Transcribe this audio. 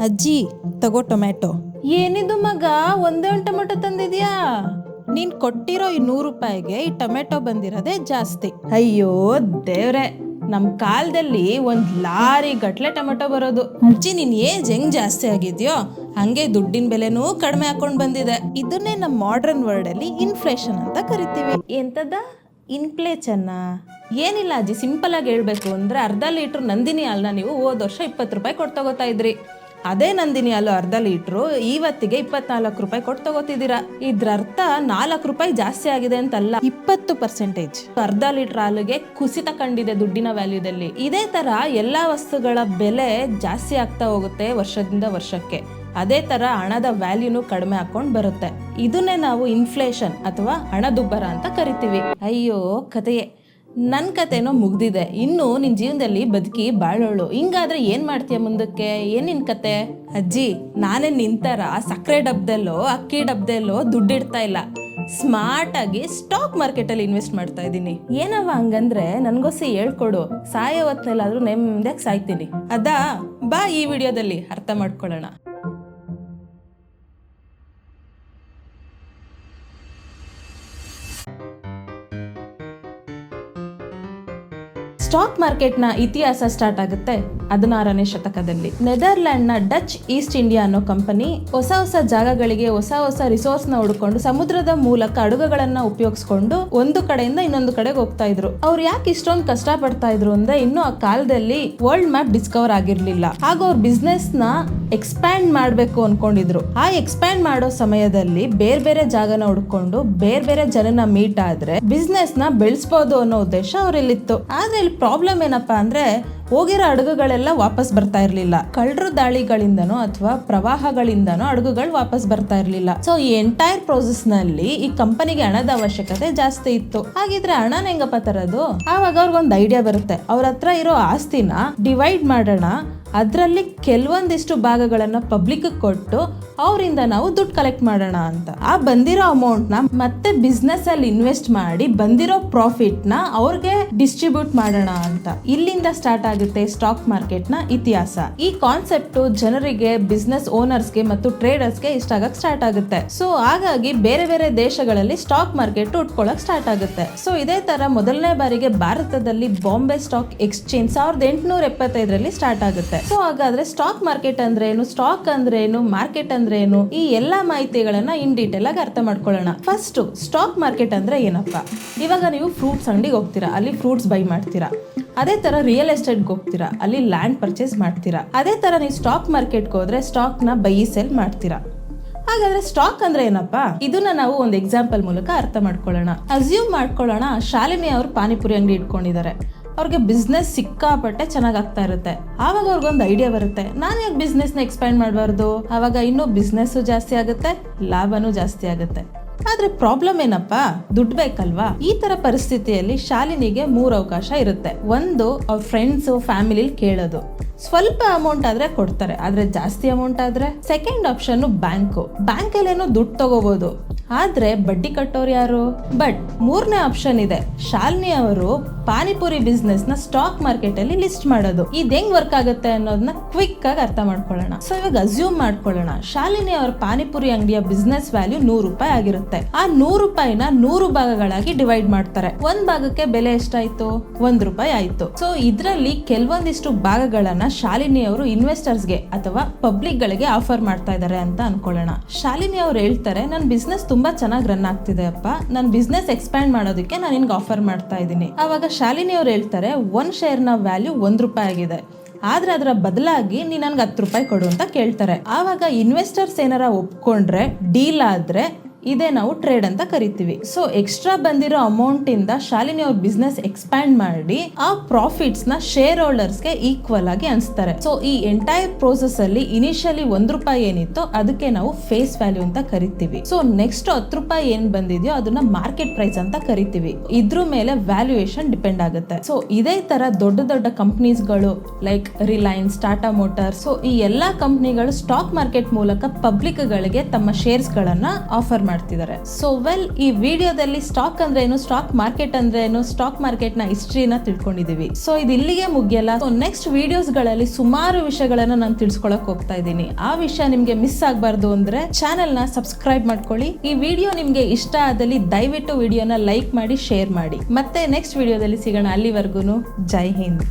ಅಜ್ಜಿ ತಗೋ ಟೊಮ್ಯಾಟೊ. ಏನಿದು ಮಗ, ಒಂದೇ ಒಂದು ಟೊಮೆಟೊ ತಂದಿದ್ಯಾ? ನೀನ್ ಕೊಟ್ಟಿರೋ ಈ 100 ರೂಪಾಯಿಗೆ ಈ ಟೊಮ್ಯಾಟೊ ಬಂದಿರೋದೇ ಜಾಸ್ತಿ. ಅಯ್ಯೋ ದೇವ್ರೆ, ನಮ್ ಕಾಲದಲ್ಲಿ ಒಂದ್ ಲಾರಿ ಗಟ್ಲೆ ಟೊಮೆಟೊ ಬರೋದು. ಅಜ್ಜಿ ನಿನ್ ಏಜ್ ಹೆಂಗ್ ಜಾಸ್ತಿ ಆಗಿದ್ಯೋ ಹಂಗೆ ದುಡ್ಡಿನ ಬೆಲೆನೂ ಕಡಿಮೆ ಹಾಕೊಂಡ್ ಬಂದಿದೆ. ಇದನ್ನೇ ನಮ್ಮ ಮಾಡರ್ನ್ ವರ್ಲ್ಡ್ ಅಲ್ಲಿ ಇನ್ಫ್ಲೇಷನ್ ಅಂತ ಕರಿತೀವಿ. ಎಂತದ ಇನ್ಫ್ಲೇಷನ್? ಏನಿಲ್ಲ ಅಜ್ಜಿ, ಸಿಂಪಲ್ ಆಗಿ ಹೇಳ್ಬೇಕು ಅಂದ್ರೆ ಅರ್ಧ ಲೀಟ್ರ್ ನಂದಿನಿ ಹಾಲನ್ನ ನೀವು ಹೋದ ವರ್ಷ 20 ರೂಪಾಯಿ ಕೊಟ್ಟು ತಗೋತಾ ಇದ್ರಿ. ಅದೇ ನಂದಿನಿ ಹಾಲು ಅರ್ಧ ಲೀಟ್ರು ಇವತ್ತಿಗೆ 24 ರೂಪಾಯಿ ಕೊಟ್ಟು ತಗೋತಿದ್ದೀರಾ. ಇದ್ರ ಅರ್ಥ 4 ರೂಪಾಯಿ ಜಾಸ್ತಿ ಆಗಿದೆ ಅಂತಲ್ಲ, 20%. ಅರ್ಧ ಲೀಟರ್ ಹಾಲಿಗೆ ಕುಸಿತ ಕಂಡಿದೆ ದುಡ್ಡಿನ ವ್ಯಾಲ್ಯೂದಲ್ಲಿ. ಇದೇ ತರ ಎಲ್ಲಾ ವಸ್ತುಗಳ ಬೆಲೆ ಜಾಸ್ತಿ ಆಗ್ತಾ ಹೋಗುತ್ತೆ ವರ್ಷದಿಂದ ವರ್ಷಕ್ಕೆ. ಅದೇ ತರ ಹಣದ ವ್ಯಾಲ್ಯೂನು ಕಡಿಮೆ ಹಾಕೊಂಡ್ ಬರುತ್ತೆ. ಇದನ್ನೇ ನಾವು ಇನ್ಫ್ಲೇಷನ್ ಅಥವಾ ಹಣದುಬ್ಬರ ಅಂತ ಕರಿತೀವಿ. ಅಯ್ಯೋ ಕಥೆಯೇ, ನನ್ನ ಕತೆನೋ ಮುಗ್ದಿದೆ, ಇನ್ನು ನಿನ್ ಜೀವನದಲ್ಲಿ ಬದುಕಿ ಬಾಳೋಳು. ಹಿಂಗಾದ್ರೆ ಏನ್ ಮಾಡ್ತೀಯ ಮುಂದಕ್ಕೆ? ಏನ್ ನಿನ್ ಕತೆ? ಅಜ್ಜಿ ನಾನೇ ನಿಂತರ ಸಕ್ಕರೆ ಡಬ್ದಲ್ಲೋ ಅಕ್ಕಿ ಡಬ್ದಲ್ಲೋ ದುಡ್ಡಿಡ್ತಾ ಇಲ್ಲ, ಸ್ಮಾರ್ಟ್ ಆಗಿ ಸ್ಟಾಕ್ ಮಾರ್ಕೆಟ್ ಅಲ್ಲಿ ಇನ್ವೆಸ್ಟ್ ಮಾಡ್ತಾ ಇದ್ದೀನಿ. ಏನವ ಹಂಗಂದ್ರೆ ನನ್ಗೋಸಿ ಹೇಳ್ಕೊಡು, ಸಾಯೋ ಹೊತ್ನೆಲ್ಲಾದ್ರೂ ನೆಮ್ಮದಿಯಾಗಿ ಸಾಯ್ತೀನಿ. ಅದಾ ಬಾ ಈ ವಿಡಿಯೋದಲ್ಲಿ ಅರ್ಥ ಮಾಡ್ಕೊಳ್ಳೋಣ. ಸ್ಟಾಕ್ ಮಾರ್ಕೆಟ್ನ ಇತಿಹಾಸ ಸ್ಟಾರ್ಟ್ ಆಗುತ್ತೆ 16ನೇ ಶತಕದಲ್ಲಿ. ನೆದರ್ಲ್ಯಾಂಡ್ನ ಡಚ್ ಈಸ್ಟ್ ಇಂಡಿಯಾ ಅನ್ನೋ ಕಂಪನಿ ಹೊಸ ಹೊಸ ಜಾಗಗಳಿಗೆ ಹೊಸ ಹೊಸ ರಿಸೋರ್ಸ್ ನ ಹುಡ್ಕೊಂಡು ಸಮುದ್ರದ ಮೂಲಕ ಹಡಗುಗಳನ್ನ ಉಪಯೋಗಿಸ್ಕೊಂಡು ಒಂದು ಕಡೆಯಿಂದ ಇನ್ನೊಂದು ಕಡೆಗೆ ಹೋಗ್ತಾ ಇದ್ರು. ಅವ್ರು ಯಾಕೆ ಇಷ್ಟೊಂದು ಕಷ್ಟ ಪಡ್ತಾ ಇದ್ರು ಅಂದ್ರೆ, ಇನ್ನು ಆ ಕಾಲದಲ್ಲಿ ವರ್ಲ್ಡ್ ಮ್ಯಾಪ್ ಡಿಸ್ಕವರ್ ಆಗಿರ್ಲಿಲ್ಲ. ಆಗ ಅವ್ರ ಬಿಸ್ನೆಸ್ ನ ಎಕ್ಸ್ಪ್ಯಾಂಡ್ ಮಾಡ್ಬೇಕು ಅನ್ಕೊಂಡಿದ್ರು. ಆ ಎಕ್ಸ್ಪ್ಯಾಂಡ್ ಮಾಡೋ ಸಮಯದಲ್ಲಿ ಬೇರೆ ಬೇರೆ ಜಾಗನ ಹುಡ್ಕೊಂಡು ಬೇರೆ ಬೇರೆ ಜನನ ಮೀಟ್ ಆದ್ರೆ ಬಿಸ್ನೆಸ್ ನ ಬೆಳೆಸಬಹುದು ಅನ್ನೋ ಉದ್ದೇಶ ಅವ್ರಲ್ಲಿತ್ತು. ಆದ್ರೆ ಇಲ್ಲಿ ಪ್ರಾಬ್ಲಮ್ ಏನಪ್ಪಾ ಅಂದ್ರೆ, ಹೋಗಿರೋ ಹಡಗುಗಳೆಲ್ಲ ವಾಪಸ್ ಬರ್ತಾ ಇರ್ಲಿಲ್ಲ. ಕಳ್ಳರ ದಾಳಿಗಳಿಂದನೋ ಅಥವಾ ಪ್ರವಾಹಗಳಿಂದನೋ ಹಡಗುಗಳು ವಾಪಸ್ ಬರ್ತಾ ಇರ್ಲಿಲ್ಲ. ಸೊ ಈ ಎಂಟೈರ್ ಪ್ರೋಸೆಸ್ ನಲ್ಲಿ ಈ ಕಂಪನಿಗೆ ಹಣದ ಅವಶ್ಯಕತೆ ಜಾಸ್ತಿ ಇತ್ತು. ಹಾಗಿದ್ರೆ ಹಣನ ಹೆಂಗಪ್ಪ ತರೋದು? ಆವಾಗ ಅವ್ರಿಗೊಂದು ಐಡಿಯಾ ಬರುತ್ತೆ, ಅವ್ರ ಹತ್ರ ಇರೋ ಆಸ್ತಿನ ಡಿವೈಡ್ ಮಾಡೋಣ, ಅದರಲ್ಲಿ ಕೆಲವೊಂದಿಷ್ಟು ಭಾಗಗಳನ್ನ ಪಬ್ಲಿಕ್ ಕೊಟ್ಟು ಅವರಿಂದ ನಾವು ದುಡ್ಡು ಕಲೆಕ್ಟ್ ಮಾಡೋಣ ಅಂತ. ಆ ಬಂದಿರೋ ಅಮೌಂಟ್ ನ ಮತ್ತೆ ಬಿಸ್ನೆಸ್ ಅಲ್ಲಿ ಇನ್ವೆಸ್ಟ್ ಮಾಡಿ ಬಂದಿರೋ ಪ್ರಾಫಿಟ್ ನ ಅವ್ರಿಗೆ ಡಿಸ್ಟ್ರಿಬ್ಯೂಟ್ ಮಾಡೋಣ ಅಂತ. ಇಲ್ಲಿಂದ ಸ್ಟಾರ್ಟ್ ಆಗುತ್ತೆ ಸ್ಟಾಕ್ ಮಾರ್ಕೆಟ್ ನ ಇತಿಹಾಸ. ಈ ಕಾನ್ಸೆಪ್ಟ್ ಜನರಿಗೆ, ಬಿಸ್ನೆಸ್ ಓನರ್ಸ್ಗೆ ಮತ್ತು ಟ್ರೇಡರ್ಸ್ಗೆ ಇಷ್ಟ ಆಗಕ್ ಸ್ಟಾರ್ಟ್ ಆಗುತ್ತೆ. ಸೊ ಹಾಗಾಗಿ ಬೇರೆ ಬೇರೆ ದೇಶಗಳಲ್ಲಿ ಸ್ಟಾಕ್ ಮಾರ್ಕೆಟ್ ಉಟ್ಕೊಳಕ್ ಸ್ಟಾರ್ಟ್ ಆಗುತ್ತೆ. ಸೊ ಇದೇ ತರ ಮೊದಲನೇ ಬಾರಿಗೆ ಭಾರತದಲ್ಲಿ ಬಾಂಬೆ ಸ್ಟಾಕ್ ಎಕ್ಸ್ಚೇಂಜ್ 1875ರಲ್ಲಿ ಸ್ಟಾರ್ಟ್ ಆಗುತ್ತೆ. ಸೊ ಹಾಗಾದ್ರೆ ಸ್ಟಾಕ್ ಮಾರ್ಕೆಟ್ ಅಂದ್ರೆ ಏನು, ಸ್ಟಾಕ್ ಅಂದ್ರೆ ಏನು, ಮಾರ್ಕೆಟ್ ಅಂದ್ರೆ ಏನು, ಈ ಎಲ್ಲಾ ಮಾಹಿತಿಗಳನ್ನ ಇನ್ ಡೀಟೇಲ್ ಆಗಿ ಅರ್ಥ ಮಾಡ್ಕೊಳ್ಳೋಣ. ಫಸ್ಟ್ ಸ್ಟಾಕ್ ಮಾರ್ಕೆಟ್ ಅಂದ್ರೆ ಏನಪ್ಪಾ? ಇವಾಗ ನೀವು ಫ್ರೂಟ್ಸ್ ಅಂಗಡಿಗೆ ಹೋಗ್ತೀರಾ, ಅಲ್ಲಿ ಫ್ರೂಟ್ಸ್ ಬೈ ಮಾಡ್ತೀರಾ. ಅದೇ ತರ ರಿಯಲ್ ಎಸ್ಟೇಟ್ಗೆ ಹೋಗ್ತೀರಾ, ಅಲ್ಲಿ ಲ್ಯಾಂಡ್ ಪರ್ಚೇಸ್ ಮಾಡ್ತೀರಾ. ಅದೇ ತರ ನೀವು ಸ್ಟಾಕ್ ಮಾರ್ಕೆಟ್ಗೆ ಹೋದ್ರೆ ಸ್ಟಾಕ್ ನ ಬೈ ಸೆಲ್ ಮಾಡ್ತೀರಾ. ಹಾಗಾದ್ರೆ ಸ್ಟಾಕ್ ಅಂದ್ರೆ ಏನಪ್ಪಾ? ಇದನ್ನ ನಾವು ಒಂದು ಎಕ್ಸಾಂಪಲ್ ಮೂಲಕ ಅರ್ಥ ಮಾಡ್ಕೊಳ್ಳೋಣ. ಅಸ್ಯೂಮ್ ಮಾಡ್ಕೊಳ್ಳೋಣ, ಶಾಲಿನಿ ಅವರು ಪಾನಿಪುರಿ ಅಂಗಡಿ ಇಟ್ಕೊಂಡಿದ್ದಾರೆ. ಅವ್ರಿಗೆ ಬಿಸ್ನೆಸ್ ಸಿಕ್ಕಾಪಟ್ಟೆ ಚೆನ್ನಾಗ್ ಆಗ್ತಾ ಇರುತ್ತೆ. ಆವಾಗ ಅವ್ರಿಗೊಂದು ಐಡಿಯಾ ಬರುತ್ತೆ, ನಾನು ಯಾಕೆ ಬಿಸ್ನೆಸ್ ನ ಎಕ್ಸ್ಪ್ಯಾಂಡ್ ಮಾಡಬಾರ್ದು? ಆವಾಗ ಇನ್ನೂ ಬಿಸ್ನೆಸ್ ಜಾಸ್ತಿ ಆಗುತ್ತೆ, ಲಾಭನೂ ಜಾಸ್ತಿ ಆಗುತ್ತೆ. ಆದ್ರೆ ಪ್ರಾಬ್ಲಮ್ ಏನಪ್ಪಾ? ದುಡ್ಡು ಬೇಕಲ್ವಾ? ಈ ತರ ಪರಿಸ್ಥಿತಿಯಲ್ಲಿ ಶಾಲಿನಿಗೆ 3 ಅವಕಾಶ ಇರುತ್ತೆ. ಒಂದು, ಅವ್ರ ಫ್ರೆಂಡ್ಸ್ ಫ್ಯಾಮಿಲಿಲಿ ಕೇಳೋದು. ಸ್ವಲ್ಪ ಅಮೌಂಟ್ ಆದ್ರೆ ಕೊಡ್ತಾರೆ, ಆದ್ರೆ ಜಾಸ್ತಿ ಅಮೌಂಟ್ ಆದ್ರೆ. Second option bank. ಬ್ಯಾಂಕಲ್ಲೇನೋ ದುಡ್ಡು ತಗೋಬಹುದು, ಆದ್ರೆ ಬಡ್ಡಿ ಕಟ್ಟೋರು ಯಾರು? ಬಟ್ 3ನೇ ಆಪ್ಷನ್ ಇದೆ, ಶಾಲಿನಿ ಅವರು ಪಾನಿಪುರಿ ಬಿಸ್ನೆಸ್ ನ ಸ್ಟಾಕ್ ಮಾರ್ಕೆಟ್ ಅಲ್ಲಿ ಲಿಸ್ಟ್ ಮಾಡೋದು. ಇದು ಹೆಂಗ್ ವರ್ಕ್ ಆಗುತ್ತೆ ಅನ್ನೋದನ್ನ ಕ್ವಿಕ್ ಆಗಿ ಅರ್ಥ ಮಾಡ್ಕೊಳ್ಳೋಣ. ಸೊ ಇವಾಗ ಅಸ್ಯೂಮ್ ಮಾಡ್ಕೊಳ್ಳೋಣ, ಶಾಲಿನಿ ಅವರ ಪಾನಿಪುರಿ ಅಂಗಡಿಯ ಬಿಸ್ನೆಸ್ ವ್ಯಾಲ್ಯೂ 100 ರೂಪಾಯಿ ಆಗಿರುತ್ತೆ. ಆ 100 ರೂಪಾಯಿನ 100 ಭಾಗಗಳಾಗಿ ಡಿವೈಡ್ ಮಾಡ್ತಾರೆ. ಒಂದ್ ಭಾಗಕ್ಕೆ ಬೆಲೆ ಎಷ್ಟಾಯ್ತು? 1 ರೂಪಾಯಿ ಆಯ್ತು. ಸೊ ಇದ್ರಲ್ಲಿ ಕೆಲವೊಂದಿಷ್ಟು ಭಾಗಗಳನ್ನ ಶಾಲಿನಿ ಅವರು ಇನ್ವೆಸ್ಟರ್ಸ್ಗೆ ಅಥವಾ ಪಬ್ಲಿಕ್ ಗಳಿಗೆ ಆಫರ್ ಮಾಡ್ತಾ ಇದ್ದಾರೆ ಅಂತ ಅನ್ಕೊಳ್ಳೋಣ. ಶಾಲಿನಿ ಅವ್ರು ಹೇಳ್ತಾರೆ, ನನ್ನ ಬಿಸ್ನೆಸ್ ತುಂಬಾ ಚೆನ್ನಾಗಿ ರನ್ ಆಗ್ತಿದೆ ಅಪ್ಪ, ನನ್ನ ಬಿಸ್ನೆಸ್ ಎಕ್ಸ್ಪ್ಯಾಂಡ್ ಮಾಡೋದಕ್ಕೆ ನಾನು ನಿನ್ಗೆ ಆಫರ್ ಮಾಡ್ತಾ ಇದ್ದೀನಿ. ಆವಾಗ ಶಾಲಿನಿ ಅವ್ರು ಹೇಳ್ತಾರೆ, 1 ಶೇರ್ ನ ವ್ಯಾಲ್ಯೂ 1 ರೂಪಾಯಿ ಆಗಿದೆ, ಆದ್ರೆ ಅದರ ಬದಲಾಗಿ ನೀ ನನ್ಗೆ 10 ರೂಪಾಯಿ ಕೊಡು ಅಂತ ಕೇಳ್ತಾರೆ. ಆವಾಗ ಇನ್ವೆಸ್ಟರ್ಸ್ ಏನಾರ ಒಪ್ಕೊಂಡ್ರೆ, ಡೀಲ್ ಆದ್ರೆ ಇದೇ ನಾವು ಟ್ರೇಡ್ ಅಂತ ಕರಿತೀವಿ. ಸೊ ಎಕ್ಸ್ಟ್ರಾ ಬಂದಿರೋ ಅಮೌಂಟ್ ಇಂದ ಶಾಲಿನಿ ಅವ್ರ ಬಿಸ್ನೆಸ್ ಎಕ್ಸ್ಪ್ಯಾಂಡ್ ಮಾಡಿ ಆ ಪ್ರಾಫಿಟ್ಸ್ ನ ಶೇರ್ ಹೋಲ್ಡರ್ಸ್ ಗೆ ಈಕ್ವಲ್ ಆಗಿ ಅನ್ಸ್ತಾರೆ. ಸೊ ಈ ಎಂಟೈರ್ ಪ್ರೋಸೆಸ್ ಅಲ್ಲಿ ಇನಿಷಿಯಲಿ 1 ರೂಪಾಯಿ ಏನಿತ್ತು ಅದಕ್ಕೆ ನಾವು ಫೇಸ್ ವ್ಯಾಲ್ಯೂ ಅಂತ ಕರಿತೀವಿ. ಸೊ ನೆಕ್ಸ್ಟ್ 10 ರೂಪಾಯಿ ಏನ್ ಬಂದಿದೆಯೋ ಅದನ್ನ ಮಾರ್ಕೆಟ್ ಪ್ರೈಸ್ ಅಂತ ಕರಿತೀವಿ. ಇದ್ರ ಮೇಲೆ ವ್ಯಾಲ್ಯೂಯೇಷನ್ ಡಿಪೆಂಡ್ ಆಗುತ್ತೆ. ಸೊ ಇದೇ ತರ ದೊಡ್ಡ ದೊಡ್ಡ ಕಂಪನೀಸ್ ಗಳು like Reliance, Tata motors, so ಈ ಎಲ್ಲಾ ಕಂಪನಿಗಳು ಸ್ಟಾಕ್ ಮಾರ್ಕೆಟ್ ಮೂಲಕ ಪಬ್ಲಿಕ್ ಗಳಿಗೆ ತಮ್ಮ ಶೇರ್ಸ್ ಗಳನ್ನ ಆಫರ್ ಮಾಡ್ತಿದ್ದಾರೆ. ಸೊ ಈ ವಿಡಿಯೋದಲ್ಲಿ ಸ್ಟಾಕ್ ಅಂದ್ರೆ ಏನು, ಸ್ಟಾಕ್ ಮಾರ್ಕೆಟ್ ಅಂದ್ರೆ ಏನು, ಸ್ಟಾಕ್ ಮಾರ್ಕೆಟ್ ನ ಹಿಸ್ಟ್ರಿನ ತಿಳ್ಕೊಂಡಿದೀವಿ. ಸೊ ಇದು ಇಲ್ಲಿಗೆ ಮುಗಿಯಲ್ಲ. ನೆಕ್ಸ್ಟ್ ವಿಡಿಯೋಸ್ ಗಳಲ್ಲಿ ಸುಮಾರು ವಿಷಯಗಳನ್ನ ನಾನು ತಿಳಿಸ್ಕೊಳಕ್ ಹೋಗ್ತಾ ಇದ್ದೀನಿ. ಆ ವಿಷಯ ನಿಮ್ಗೆ ಮಿಸ್ ಆಗ್ಬಾರ್ದು ಅಂದ್ರೆ ಚಾನೆಲ್ ನ ಸಬ್ಸ್ಕ್ರೈಬ್ ಮಾಡ್ಕೊಳ್ಳಿ. ಈ ವಿಡಿಯೋ ನಿಮ್ಗೆ ಇಷ್ಟ ಆದಲ್ಲಿ ದಯವಿಟ್ಟು ವಿಡಿಯೋನ ಲೈಕ್ ಮಾಡಿ, ಶೇರ್ ಮಾಡಿ. ಮತ್ತೆ ನೆಕ್ಸ್ಟ್ ವಿಡಿಯೋದಲ್ಲಿ ಸಿಗೋಣ. ಅಲ್ಲಿವರೆಗೂ ಜೈ ಹಿಂದ್.